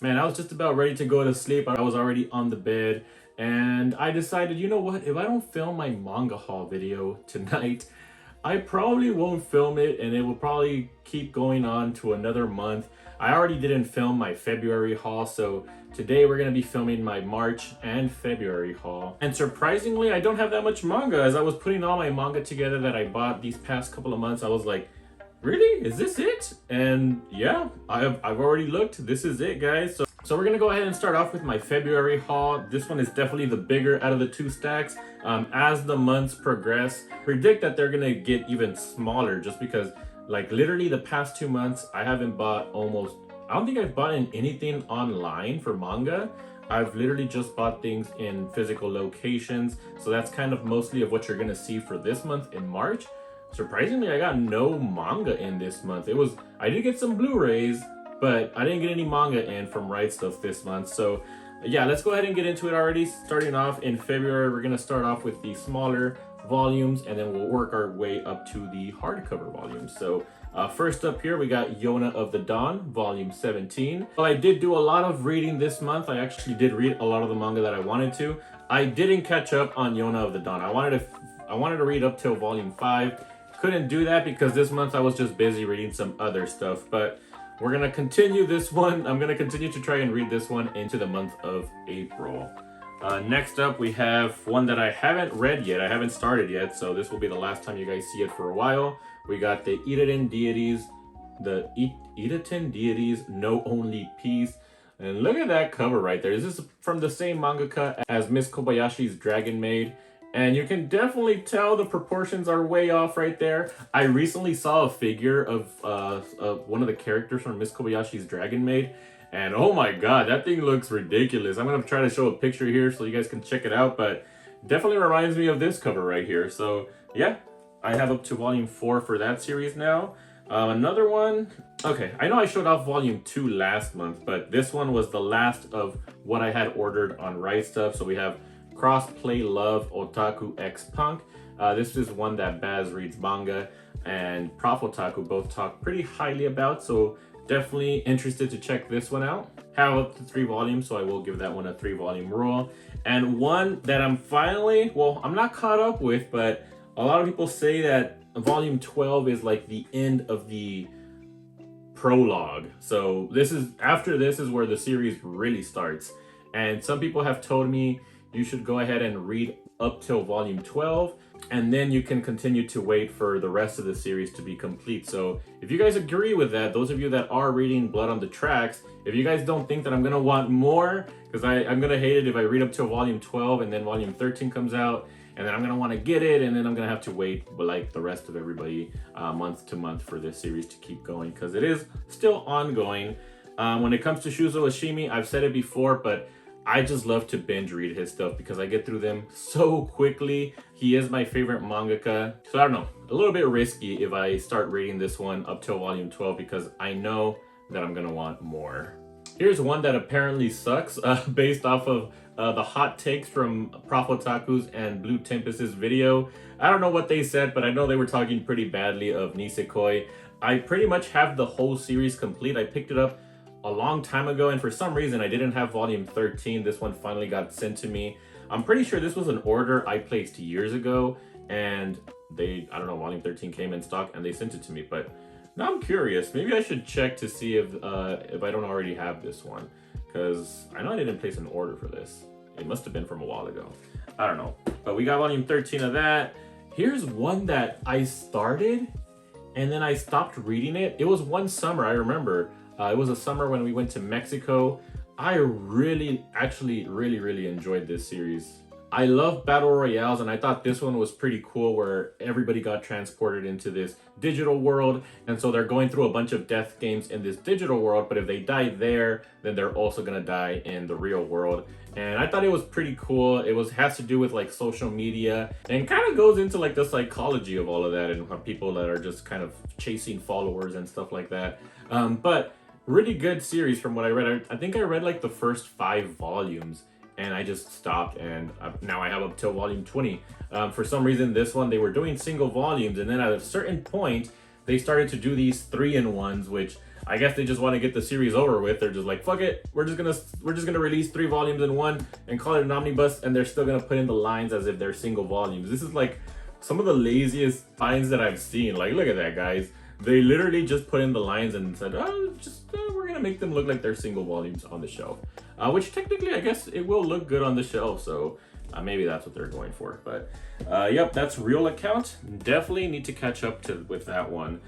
Man, I was just about ready to go to sleep. I was already on the bed, and I decided, you know what? If I don't film my manga haul video tonight, I probably won't film it, and it will probably keep going on to another month. I already didn't film my February haul, so today we're gonna be filming my March and February haul. And surprisingly, I don't have that much manga. As I was putting all my manga together that I bought these past couple of months, I was like, really? Is this it? And yeah, I've already looked. This is it, guys. So we're gonna go ahead and start off with my February haul. This one is definitely the bigger out of the two stacks. As the months progress, predict that they're gonna get even smaller just because like literally the past 2 months, I haven't bought I don't think I've bought anything online for manga. I've literally just bought things in physical locations. So that's kind of mostly of what you're gonna see for this month in March. Surprisingly, I got no manga in this month. I did get some Blu-rays, but I didn't get any manga in from Right Stuff this month. So yeah, let's go ahead and get into it already. Starting off in February, we're gonna start off with the smaller volumes, and then we'll work our way up to the hardcover volumes. So first up here, we got Yona of the Dawn, volume 17. Well, I did do a lot of reading this month. I actually did read a lot of the manga that I wanted to. I didn't catch up on Yona of the Dawn. I wanted to read up till volume 5. Couldn't do that because this month I was just busy reading some other stuff, but we're gonna continue this one. I'm gonna continue to try and read this one into the month of April. Next up, we have one that I haven't read yet. I haven't started yet, so this will be the last time you guys see it for a while. We got the Iraten Deities Know Only Peace. And look at that cover right there. This is from the same mangaka as Miss Kobayashi's Dragon Maid. And you can definitely tell the proportions are way off right there. I recently saw a figure of one of the characters from Miss Kobayashi's Dragon Maid. And oh my god, that thing looks ridiculous. I'm going to try to show a picture here so you guys can check it out. But definitely reminds me of this cover right here. So yeah, I have up to volume 4 for that series now. Another one. Okay, I know I showed off volume 2 last month, but this one was the last of what I had ordered on Right Stuff. So we have Crossplay Love Otaku X Punk. This is one that Baz reads manga and Prof Otaku both talk pretty highly about, so definitely interested to check this one out. Have up to 3 volumes, so I will give that one a 3-volume rule. And one that I'm not caught up with, but a lot of people say that volume 12 is like the end of the prologue. So after this is where the series really starts. And some people have told me you should go ahead and read up till volume 12, and then you can continue to wait for the rest of the series to be complete. So if you guys agree with that, those of you that are reading Blood on the Tracks, if you guys don't think that I'm gonna want more, because I'm gonna hate it if I read up till volume 12 and then volume 13 comes out, and then I'm gonna want to get it, and then I'm gonna have to wait like the rest of everybody month to month for this series to keep going, because it is still ongoing. When it comes to Shuzo Ashimi, I've said it before, but I just love to binge read his stuff because I get through them so quickly. He is my favorite mangaka. So I don't know, a little bit risky if I start reading this one up till volume 12 because I know that I'm gonna want more. Here's one that apparently sucks based off of the hot takes from Prof Otaku's and Blue Tempest's video. I don't know what they said, but I know they were talking pretty badly of Nisekoi. I pretty much have the whole series complete. I picked it up a long time ago, and for some reason I didn't have volume 13. This one finally got sent to me. I'm pretty sure this was an order I placed years ago, and I don't know, volume 13 came in stock and they sent it to me. But now I'm curious, maybe I should check to see if I don't already have this one, because I know I didn't place an order for this. It must have been from a while ago. I don't know, but we got volume 13 of that. Here's one that I started and then I stopped reading it. It was one summer, I remember. It was a summer when we went to Mexico. I really enjoyed this series. I love battle royales, and I thought this one was pretty cool where everybody got transported into this digital world, and so they're going through a bunch of death games in this digital world, but if they die there, then they're also gonna die in the real world. And I thought it was pretty cool. It has to do with like social media and kind of goes into like the psychology of all of that and how people that are just kind of chasing followers and stuff like that. But really good series from what I read. I think I read like the first 5 volumes and I just stopped, and now I have up till volume 20. For some reason, this one, they were doing single volumes, and then at a certain point, they started to do these 3-in-1s, which I guess they just want to get the series over with. They're just like, fuck it, we're just gonna release 3 volumes in one and call it an omnibus, and they're still gonna put in the lines as if they're single volumes. This is like some of the laziest lines that I've seen. Like, look at that, guys. They literally just put in the lines and said, oh, we're gonna make them look like they're single volumes on the shelf. Which technically, I guess it will look good on the shelf, so maybe that's what they're going for. But yep, that's Real Account. Definitely need to catch up with that one.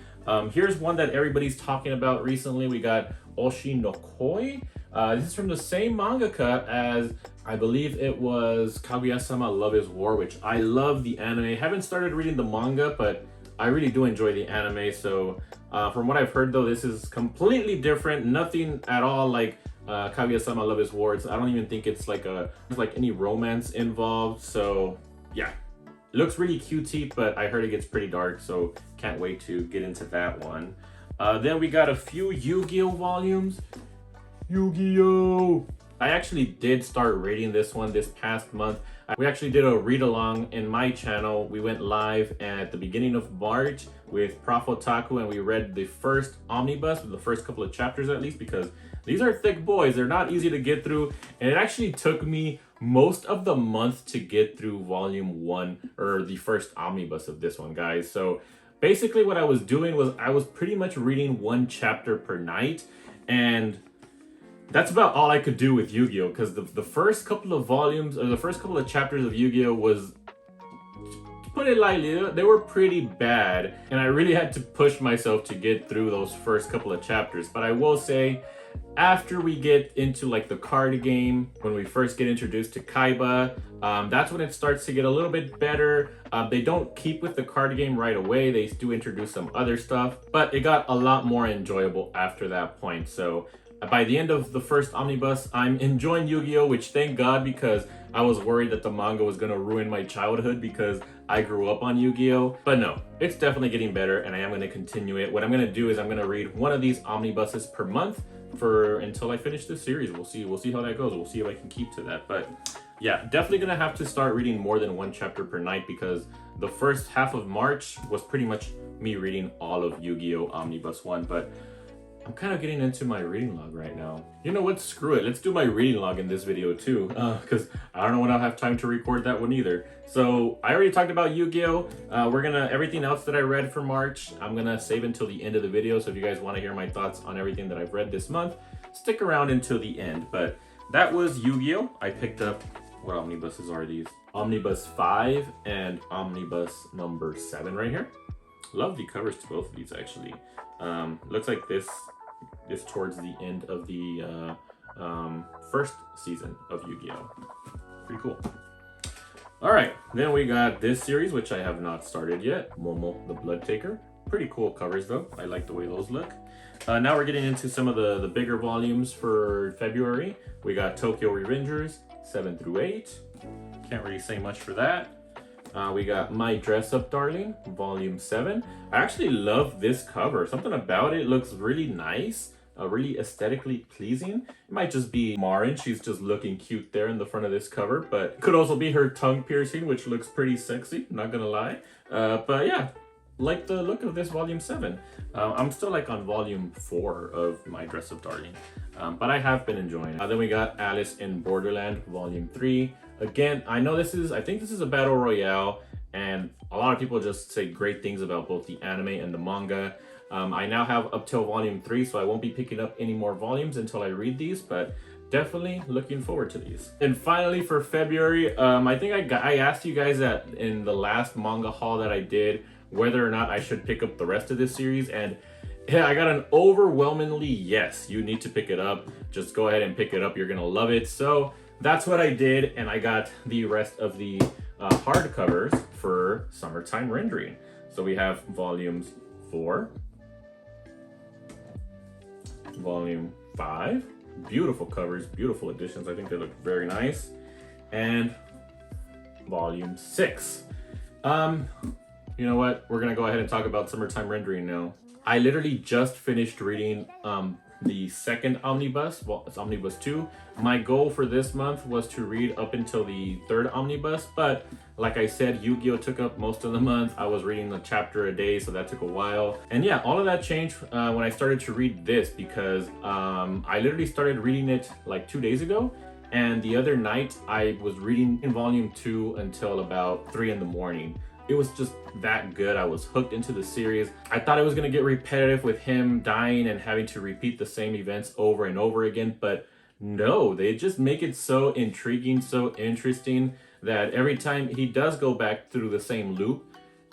Here's one that everybody's talking about recently. We got Oshi no Koi. This is from the same mangaka as, I believe it was Kaguya-sama Love is War, which I love the anime. Haven't started reading the manga, but I really do enjoy the anime. So from what I've heard though, this is completely different. Nothing at all like Kaguya-sama Love is War. I don't even think it's like any romance involved. So yeah, it looks really cutesy, but I heard it gets pretty dark, so can't wait to get into that one. Then we got a few Yu-Gi-Oh volumes. Yu-Gi-Oh! I actually did start reading this one this past month. We actually did a read-along in my channel. We went live at the beginning of March with Prof Otaku, and we read the first omnibus, the first couple of chapters at least, because these are thick boys. They're not easy to get through, and it actually took me most of the month to get through volume 1, or the first omnibus of this one, guys. So basically what I was doing was I was pretty much reading 1 chapter per night, and that's about all I could do with Yu-Gi-Oh! Because the first couple of volumes, or the first couple of chapters of Yu-Gi-Oh! Was, to put it lightly, they were pretty bad, and I really had to push myself to get through those first couple of chapters. But I will say, after we get into like the card game, when we first get introduced to Kaiba, that's when it starts to get a little bit better. They don't keep with the card game right away. They do introduce some other stuff, but it got a lot more enjoyable after that point. So by the end of the first omnibus, I'm enjoying Yu-Gi-Oh! Which thank God, because I was worried that the manga was gonna ruin my childhood because I grew up on Yu-Gi-Oh! But no, it's definitely getting better, and I am gonna continue it. What I'm gonna do is I'm gonna read one of these omnibuses per month until I finish this series. We'll see how that goes. We'll see if I can keep to that. But yeah, definitely gonna have to start reading more than 1 chapter per night, because the first half of March was pretty much me reading all of Yu-Gi-Oh! Omnibus 1. But I'm kind of getting into my reading log right now. You know what? Screw it. Let's do my reading log in this video too, because I don't know when I'll have time to record that one either. So I already talked about Yu-Gi-Oh! Everything else that I read for March, I'm gonna save until the end of the video. So if you guys want to hear my thoughts on everything that I've read this month, stick around until the end. But that was Yu-Gi-Oh! I picked up, what omnibuses are these? Omnibus 5 and Omnibus number 7 right here. Love the covers to both of these actually. Looks like this is towards the end of the first season of Yu-Gi-Oh! Pretty cool. All right, then we got this series, which I have not started yet, Momo the Blood Taker. Pretty cool covers though. I like the way those look. Now we're getting into some of the bigger volumes for February. We got Tokyo Revengers 7 through 8. Can't really say much for that. We got My Dress Up Darling, Volume 7. I actually love this cover. Something about it looks really nice, really aesthetically pleasing. It might just be Marin. She's just looking cute there in the front of this cover, but it could also be her tongue piercing, which looks pretty sexy, not gonna lie. But yeah, like the look of this Volume 7. I'm still like on Volume 4 of My Dress Up Darling, but I have been enjoying it. Then we got Alice in Borderland, Volume 3. Again, I think this is a battle royale, and a lot of people just say great things about both the anime and the manga. I now have up till Volume 3, so I won't be picking up any more volumes until I read these, but definitely looking forward to these. And finally for February, I think I asked you guys that in the last manga haul that I did, whether or not I should pick up the rest of this series, and yeah, I got an overwhelmingly yes, you need to pick it up. Just go ahead and pick it up, you're gonna love it. So that's what I did, and I got the rest of the hardcovers for Summertime Rendering. So we have Volumes 4, Volume 5, beautiful covers, beautiful editions. I think they look very nice. And Volume 6. You know what? We're gonna go ahead and talk about Summertime Rendering now. I literally just finished reading the second omnibus. Well, it's omnibus 2. My goal for this month was to read up until the third omnibus, but like I said, Yu-Gi-Oh took up most of the month. I was reading a chapter a day, so that took a while. And yeah, all of that changed when I started to read this, because I literally started reading it like 2 days ago. And the other night I was reading in volume 2 until about 3 in the morning. It was just that good. I was hooked into the series. I thought it was gonna get repetitive with him dying and having to repeat the same events over and over again, but no, they just make it so intriguing, so interesting, that every time he does go back through the same loop,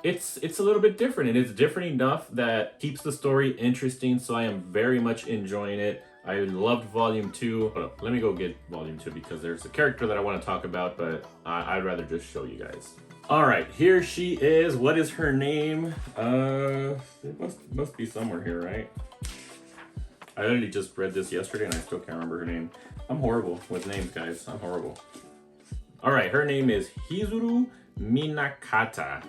it's a little bit different, and it's different enough that keeps the story interesting, so I am very much enjoying it. I loved volume 2. Hold up, let me go get volume 2 because there's a character that I want to talk about, but I'd rather just show you guys. All right, here she is. What is her name? It must be somewhere here, right? I literally just read this yesterday and I still can't remember her name. I'm horrible with names, guys. I'm horrible. All right, her name is Hizuru Minakata.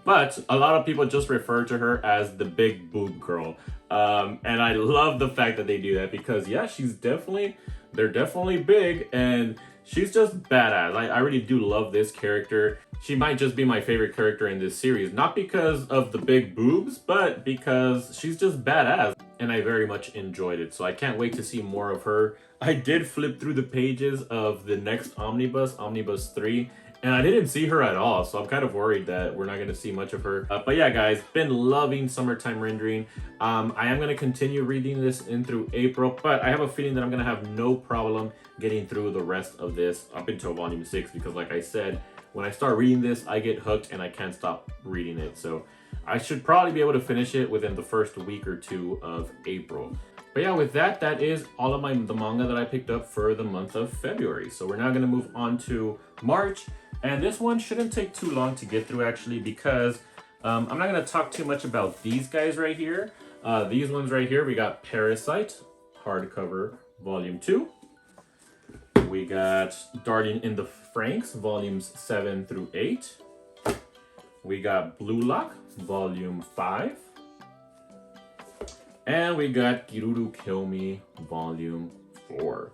But a lot of people just refer to her as the big boob girl. And I love the fact that they do that because yeah, they're definitely big and she's just badass. I really do love this character. She might just be my favorite character in this series, not because of the big boobs, but because she's just badass. And I very much enjoyed it. So I can't wait to see more of her. I did flip through the pages of the next omnibus, Omnibus 3, and I didn't see her at all, so I'm kind of worried that we're not going to see much of her. But yeah, guys, been loving Summertime Rendering. I am going to continue reading this in through April, but I have a feeling that I'm going to have no problem getting through the rest of this up until volume 6, because like I said, when I start reading this, I get hooked and I can't stop reading it. So I should probably be able to finish it within the first week or two of April. But yeah, with that, that is all of the manga that I picked up for the month of February. So we're now going to move on to March. And this one shouldn't take too long to get through, actually, because I'm not going to talk too much about these guys right here. These ones right here, we got Parasite, hardcover, volume 2. We got Darting in the Franxx, volumes 7 through 8. We got Blue Lock, volume 5. And we got Kiruru Kill Me, volume 4.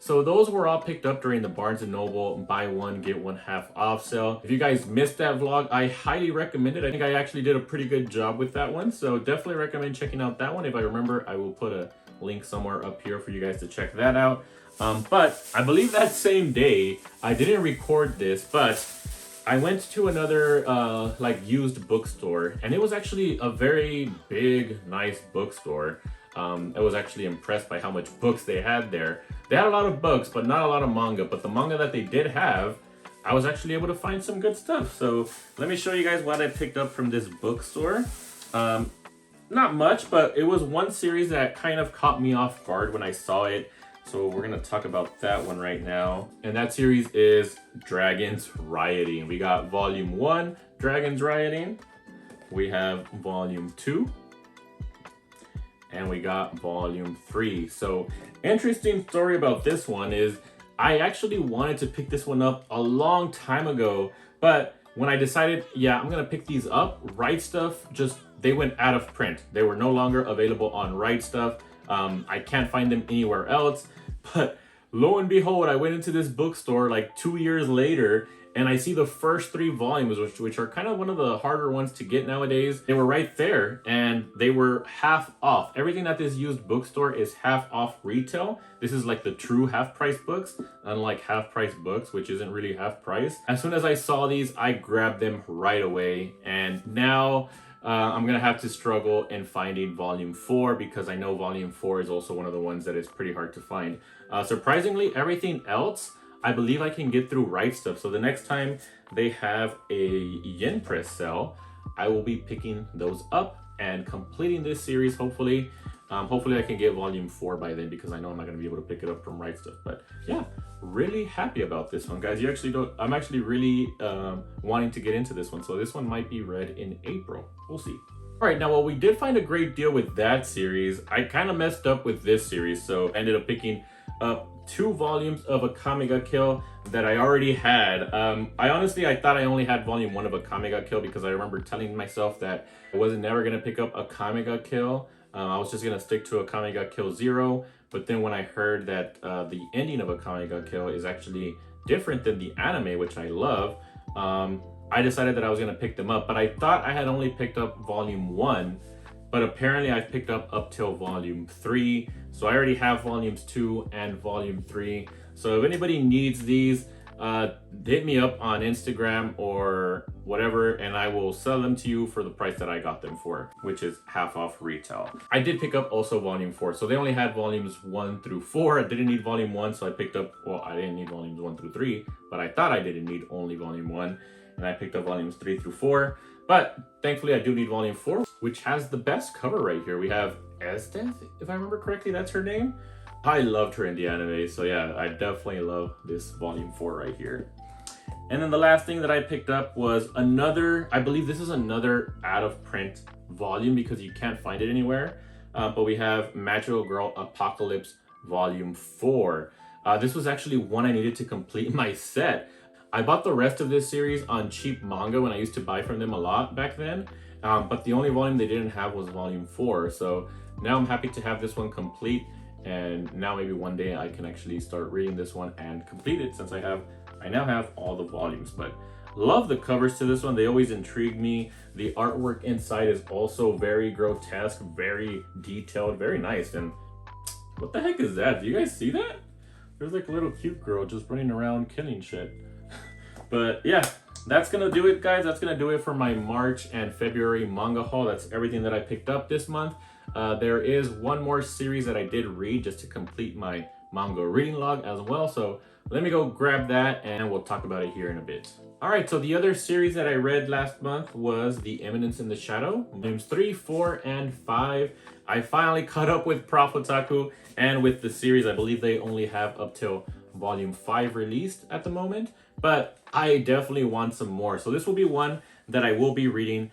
So those were all picked up during the Barnes & Noble buy one, get one half off sale. If you guys missed that vlog, I highly recommend it. I think I actually did a pretty good job with that one. So definitely recommend checking out that one. If I remember, I will put a link somewhere up here for you guys to check that out. But I believe that same day, I didn't record this, but I went to another like used bookstore, and it was actually a very big, nice bookstore. I was actually impressed by how much books they had there. They had a lot of books, but not a lot of manga. But the manga that they did have, I was actually able to find some good stuff. So let me show you guys what I picked up from this bookstore. Not much, but it was one series that kind of caught me off guard when I saw it. So we're going to talk about that one right now. And that series is Dragons Rioting. We got volume 1, Dragons Rioting. We have volume 2. And we got volume 3. So interesting story about this one is I actually wanted to pick this one up a long time ago, but when I decided, yeah, I'm gonna pick these up, Right Stuff, they went out of print. They were no longer available on Right Stuff. I can't find them anywhere else, but lo and behold, I went into this bookstore like 2 years later, and I see the first 3 volumes, which are kind of one of the harder ones to get nowadays. They were right there, and they were half off. Everything at this used bookstore is half off retail. This is like the true half-price books, unlike half-price books, which isn't really half-price. As soon as I saw these, I grabbed them right away, and now I'm gonna have to struggle in finding volume 4, because I know volume 4 is also one of the ones that is pretty hard to find. Surprisingly, everything else, I believe I can get through Right Stuff. So the next time they have a yen press sale, I will be picking those up and completing this series, hopefully. Hopefully I can get volume 4 by then, because I know I'm not going to be able to pick it up from Right Stuff. But yeah, really happy about this one, guys. I'm actually really wanting to get into this one. So this one might be read in April. We'll see. All right, now, while we did find a great deal with that series, I kind of messed up with this series. So I ended up picking up 2 volumes of Akame ga Kill that I already had. I thought I only had volume 1 of Akame ga Kill, because I remember telling myself that I wasn't never gonna pick up Akame ga Kill I was just gonna stick to Akame ga Kill 0, but then when I heard that the ending of Akame ga Kill is actually different than the anime, which I love, I decided that I was gonna pick them up. But I thought I had only picked up volume 1, but apparently I've picked up till volume 3. So I already have volumes 2 and volume 3. So if anybody needs these, hit me up on Instagram or whatever, and I will sell them to you for the price that I got them for, which is half off retail. I did pick up also volume 4. So they only had volumes 1 through 4. I didn't need volume 1, so I picked up, well, I didn't need volumes 1 through 3, but I thought I didn't need only volume 1, and I picked up volumes 3 through 4. But thankfully I do need volume 4, which has the best cover right here. We have Estes, if I remember correctly, that's her name. I loved her in the anime, so yeah, I definitely love this volume 4 right here. And then the last thing that I picked up was another, I believe this is another out of print volume because you can't find it anywhere. But we have Magical Girl Apocalypse volume 4. This was actually one I needed to complete my set. I bought the rest of this series on cheap manga when I used to buy from them a lot back then. But the only volume they didn't have was volume 4. So now I'm happy to have this one complete. And now maybe one day I can actually start reading this one and complete it, since I now have all the volumes. But love the covers to this one. They always intrigue me. The artwork inside is also very grotesque, very detailed, very nice. And what the heck is that? Do you guys see that? There's like a little cute girl just running around killing shit. But yeah, that's gonna do it, guys. That's gonna do it for my March and February manga haul. That's everything that I picked up this month. There is one more series that I did read just to complete my manga reading log as well. So let me go grab that and we'll talk about it here in a bit. All right, so the other series that I read last month was The Eminence in the Shadow, volumes 3, 4, and 5. I finally caught up with Prof Otaku and with the series. I believe they only have up till volume 5 released at the moment, but I definitely want some more. So this will be one that I will be reading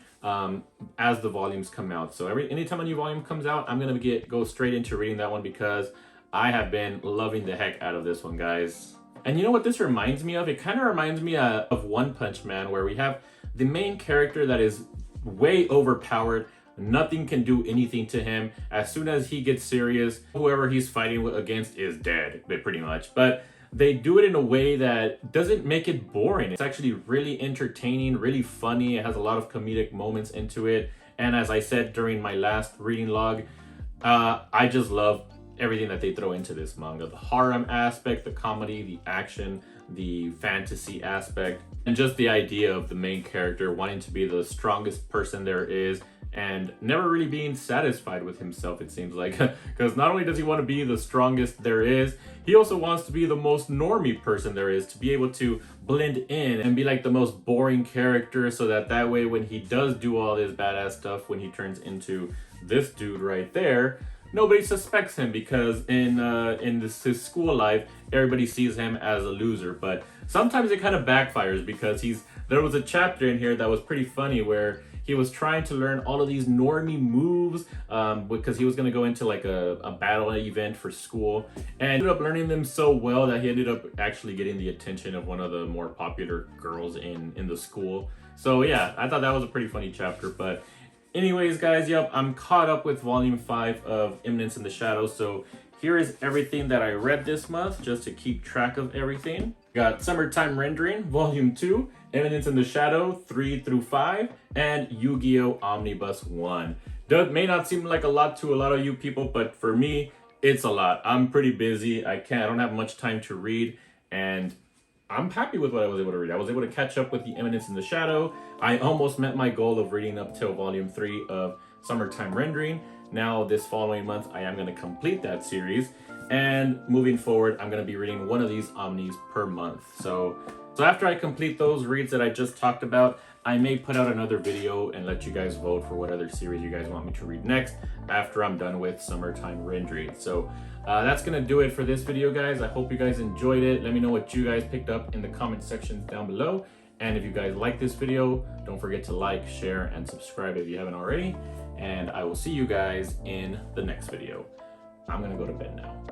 as the volumes come out. So anytime a new volume comes out, I'm gonna go straight into reading that one because I have been loving the heck out of this one, guys. And you know what this reminds me of? It kind of reminds me of One Punch Man, where we have the main character that is way overpowered. Nothing can do anything to him. As soon as he gets serious, whoever he's fighting against is dead, pretty much. But they do it in a way that doesn't make it boring. It's actually really entertaining, really funny. It has a lot of comedic moments into it. And as I said during my last reading log, I just love everything that they throw into this manga. The harem aspect, the comedy, the action, the fantasy aspect, and just the idea of the main character wanting to be the strongest person there is and never really being satisfied with himself, it seems like. Because not only does he want to be the strongest there is, he also wants to be the most normie person there is, to be able to blend in and be like the most boring character, so that way when he does do all this badass stuff, when he turns into this dude right there, nobody suspects him, because in his school life, everybody sees him as a loser. But sometimes it kind of backfires, because there was a chapter in here that was pretty funny where he was trying to learn all of these normie moves because he was going to go into like a battle event for school, and ended up learning them so well that he ended up actually getting the attention of one of the more popular girls in the school. So yeah, I thought that was a pretty funny chapter. But anyways, guys, yep, I'm caught up with volume 5 of Eminence in the Shadow. So here is everything that I read this month, just to keep track of everything. Got Summertime Rendering, volume 2, Eminence in the Shadow, 3 through 5, and Yu-Gi-Oh! Omnibus 1. May not seem like a lot to a lot of you people, but for me, it's a lot. I'm pretty busy. I don't have much time to read, and I'm happy with what I was able to read. I was able to catch up with The Eminence in the Shadow. I almost met my goal of reading up till volume 3 of Summertime Rendering. Now, this following month, I am going to complete that series. And moving forward, I'm going to be reading one of these Omnis per month. So after I complete those reads that I just talked about, I may put out another video and let you guys vote for what other series you guys want me to read next after I'm done with Summertime Rendering. So that's going to do it for this video, guys. I hope you guys enjoyed it. Let me know what you guys picked up in the comment section down below. And if you guys like this video, don't forget to like, share, and subscribe if you haven't already. And I will see you guys in the next video. I'm going to go to bed now.